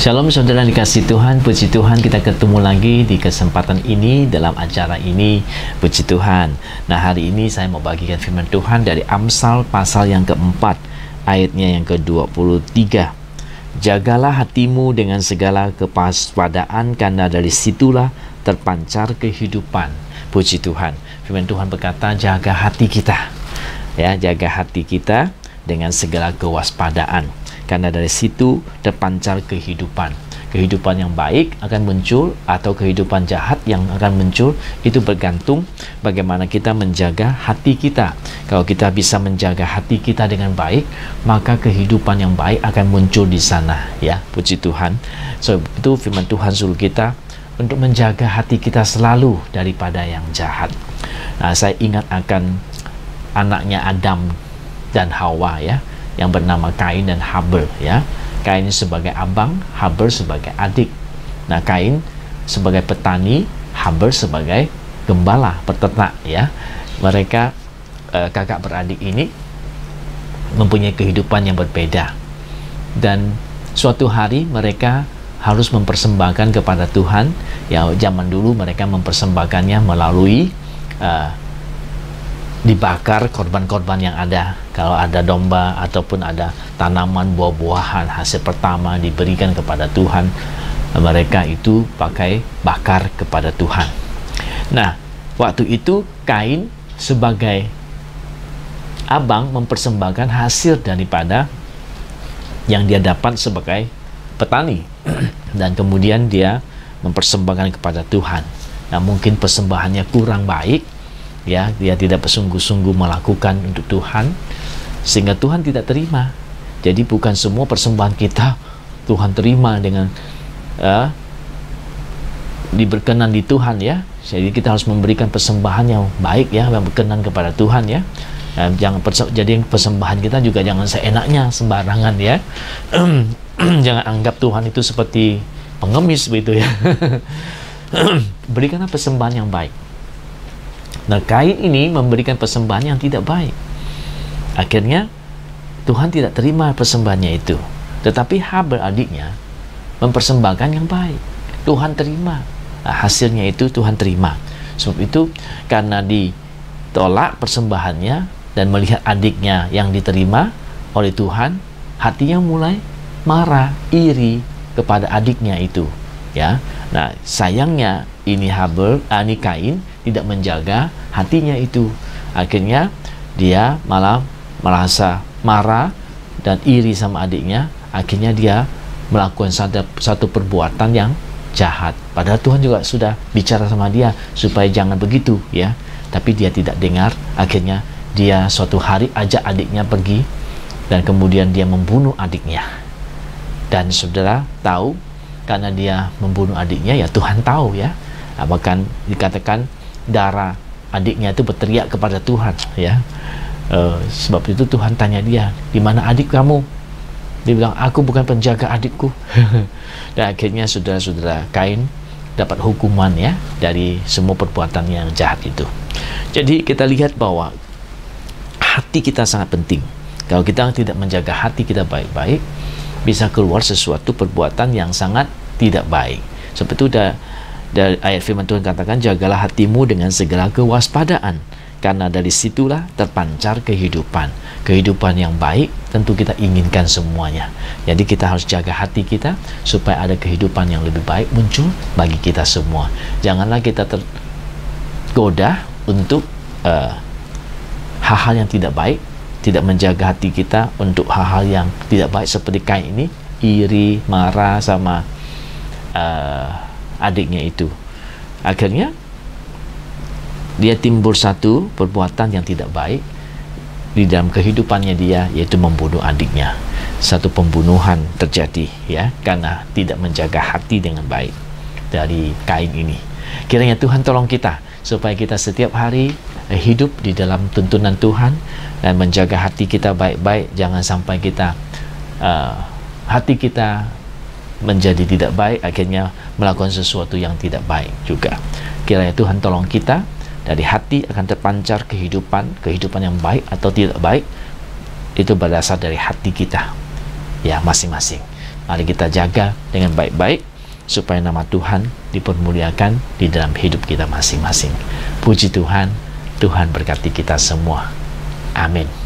Shalom saudara dikasih Tuhan, puji Tuhan kita ketemu lagi di kesempatan ini dalam acara ini, puji Tuhan. Nah hari ini saya mau bagikan firman Tuhan dari Amsal pasal yang keempat, ayatnya yang ke-23. Jagalah hatimu dengan segala kewaspadaan, karena dari situlah terpancar kehidupan. Puji Tuhan, firman Tuhan berkata jaga hati kita, ya, jaga hati kita dengan segala kewaspadaan. Karena dari situ terpancar kehidupan. Kehidupan yang baik akan muncul atau kehidupan jahat yang akan muncul, itu bergantung bagaimana kita menjaga hati kita. Kalau kita bisa menjaga hati kita dengan baik, maka kehidupan yang baik akan muncul di sana, ya. Puji Tuhan. So itu firman Tuhan suruh kita untuk menjaga hati kita selalu daripada yang jahat. Nah, saya ingat akan anaknya Adam dan Hawa, ya, yang bernama Kain dan Habel, ya. Kain sebagai abang, Habel sebagai adik. Nah, Kain sebagai petani, Habel sebagai gembala, peternak, ya. Mereka kakak beradik ini mempunyai kehidupan yang berbeda. Dan suatu hari mereka harus mempersembahkan kepada Tuhan. Ya, zaman dulu mereka mempersembahkannya melalui dibakar korban-korban yang ada. Kalau ada domba ataupun ada tanaman buah-buahan, hasil pertama diberikan kepada Tuhan, mereka itu pakai bakar kepada Tuhan. Nah, waktu itu Kain sebagai abang mempersembahkan hasil daripada yang dia dapat sebagai petani dan kemudian dia mempersembahkan kepada Tuhan. Nah, mungkin persembahannya kurang baik, ya, dia tidak bersungguh-sungguh melakukan untuk Tuhan, sehingga Tuhan tidak terima. Jadi bukan semua persembahan kita Tuhan terima dengan diberkenan di Tuhan, ya. Jadi kita harus memberikan persembahan yang baik, ya, yang berkenan kepada Tuhan, ya. Jadi persembahan kita juga jangan seenaknya, sembarangan, ya. Jangan anggap Tuhan itu seperti pengemis begitu, ya. Berikanlah persembahan yang baik. Nah, Kain ini memberikan persembahan yang tidak baik. Akhirnya Tuhan tidak terima persembahannya itu. Tetapi Habel adiknya mempersembahkan yang baik. Tuhan terima. Nah, hasilnya itu Tuhan terima. Sebab itu karena ditolak persembahannya dan melihat adiknya yang diterima oleh Tuhan, hatinya mulai marah, iri kepada adiknya itu, ya. Nah, sayangnya ini ini Kain tidak menjaga hatinya itu. Akhirnya dia malah merasa marah dan iri sama adiknya. Akhirnya dia melakukan satu perbuatan yang jahat. Padahal Tuhan juga sudah bicara sama dia supaya jangan begitu, ya. Tapi dia tidak dengar. Akhirnya dia suatu hari ajak adiknya pergi dan kemudian dia membunuh adiknya. Dan saudara tahu, karena dia membunuh adiknya, ya Tuhan tahu, ya. Bahkan dikatakan darah adiknya itu berteriak kepada Tuhan, ya. Sebab itu Tuhan tanya dia, di mana adik kamu? Dia bilang, aku bukan penjaga adikku. Dan akhirnya saudara-saudara, Kain dapat hukuman, ya, dari semua perbuatan yang jahat itu. Jadi kita lihat bahwa hati kita sangat penting. Kalau kita tidak menjaga hati kita baik-baik, bisa keluar sesuatu perbuatan yang sangat tidak baik. Sebab itu dari ayat firman Tuhan katakan, jagalah hatimu dengan segala kewaspadaan, karena dari situlah terpancar kehidupan. Kehidupan yang baik tentu kita inginkan semuanya. Jadi kita harus jaga hati kita supaya ada kehidupan yang lebih baik muncul bagi kita semua. Janganlah kita tergoda untuk hal-hal yang tidak baik, tidak menjaga hati kita untuk hal-hal yang tidak baik seperti Kain ini, iri, marah sama adiknya itu. Akhirnya dia timbul satu perbuatan yang tidak baik di dalam kehidupannya dia, yaitu membunuh adiknya. Satu pembunuhan terjadi, ya, karena tidak menjaga hati dengan baik dari Kain ini. Kiranya Tuhan tolong kita supaya kita setiap hari hidup di dalam tuntunan Tuhan dan menjaga hati kita baik-baik. Jangan sampai kita hati kita menjadi tidak baik, akhirnya melakukan sesuatu yang tidak baik juga. Kiranya Tuhan tolong kita, dari hati akan terpancar kehidupan yang baik atau tidak baik, itu berdasar dari hati kita, ya, masing-masing. Mari kita jaga dengan baik-baik supaya nama Tuhan dipermuliakan di dalam hidup kita masing-masing. Puji Tuhan, Tuhan berkati kita semua. Amin.